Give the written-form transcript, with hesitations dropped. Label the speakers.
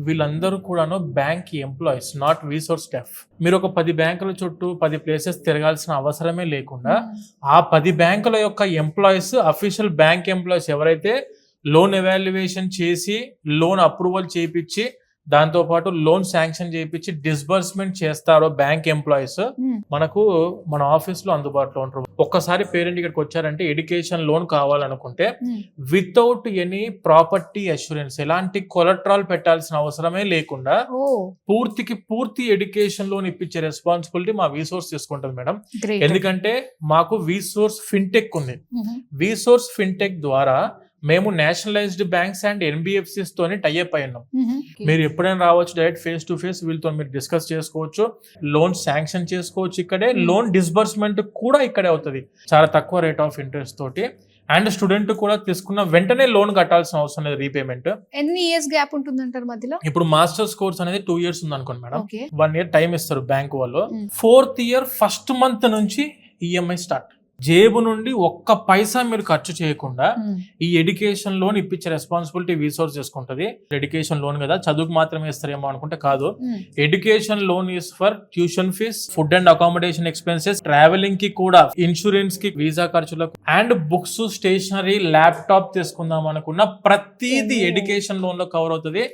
Speaker 1: వీళ్ళందరూ కూడాను bank employees, not resource staff. మీరు ఒక 10 బ్యాంకుల చుట్టూ 10 ప్లేసెస్ తిరగాల్సిన అవసరమే లేకుండా ఆ 10 బ్యాంకుల యొక్క ఎంప్లాయీస్, అఫీషియల్ బ్యాంక్ ఎంప్లాయీస్ ఎవరైతే లోన్ ఎవాల్యుయేషన్ చేసి లోన్ అప్రూవల్ చేయించి దాంతో పాటు లోన్ శాంక్షన్ చేయించి డిస్బర్స్మెంట్ చేస్తారో బ్యాంక్ ఎంప్లాయీస్ మనకు మన ఆఫీస్ లో అందుబాటులో ఉంటారు. ఒక్కసారి పేరెంట్ ఇక్కడికి వచ్చారంటే ఎడ్యుకేషన్ లోన్ కావాలనుకుంటే వితౌట్ ఎనీ ప్రాపర్టీ అష్యూరెన్స్, ఎలాంటి కొలట్రాల్ పెట్టాల్సిన అవసరమే లేకుండా పూర్తి ఎడ్యుకేషన్ లోన్ ఇప్పించే రెస్పాన్సిబిలిటీ మా వీసోర్స్ తీసుకుంటుంది మేడం. ఎందుకంటే మాకు వీసోర్స్ ఫిన్టెక్ ఉంది. వీసోర్స్ ఫిన్టెక్ ద్వారా మేము నేషనలైజ్డ్ బ్యాంక్స్ అండ్ ఎన్బిఎఫ్సిస్ తోని టైఅప్ అయి ఉన్నాం. మీరు ఎప్పుడైనా రావచ్చు, డైరెక్ట్ ఫేస్ టు ఫేస్ వీళ్ళతో మీరు డిస్కస్ చేసుకోవచ్చు, లోన్ శాంక్షన్ చేసుకోవచ్చు ఇక్కడే, లోన్ డిస్బర్స్మెంట్ కూడా ఇక్కడే అవుతుంది చాలా తక్కువ రేట్ ఆఫ్ ఇంట్రెస్ట్ తోటి. అండ్ స్టూడెంట్ కూడా తీసుకున్న వెంటనే లోన్ కట్టాల్సిన అవసరం లేదు. రీపేమెంట్
Speaker 2: ఎన్ని ఇయర్స్ గ్యాప్ ఉంటుంది అంటారు మధ్యలో?
Speaker 1: ఇప్పుడు మాస్టర్స్ కోర్స్ అనేది 2 years ఉంది అనుకోండి మేడం. 1 year టైం ఇస్తారు బ్యాంక్ వాళ్ళు. 4th year ఫస్ట్ మంత్ నుంచి ఈఎంఐ స్టార్ట్. జేబు నుండి ఒక్క పైసా మీరు ఖర్చు చేయకుండా ఈ ఎడ్యుకేషన్ లోన్ ఇప్పించే రెస్పాన్సిబిలిటీ వీసోర్స్ చేసుకుంటది. ఎడ్యుకేషన్ లోన్ కదా, చదువుకు మాత్రమే ఇస్తారేమో అనుకుంటే కాదు. Education loan is for tuition fees, food and accommodation expenses, travelling కి కూడా, ఇన్సూరెన్స్ కి, వీసా ఖర్చులకు, అండ్ బుక్స్, స్టేషనరీ, ల్యాప్టాప్ తీసుకుందాం అనుకున్న ప్రతిదీ ఎడ్యుకేషన్ లోన్ లో కవర్ అవుతుంది.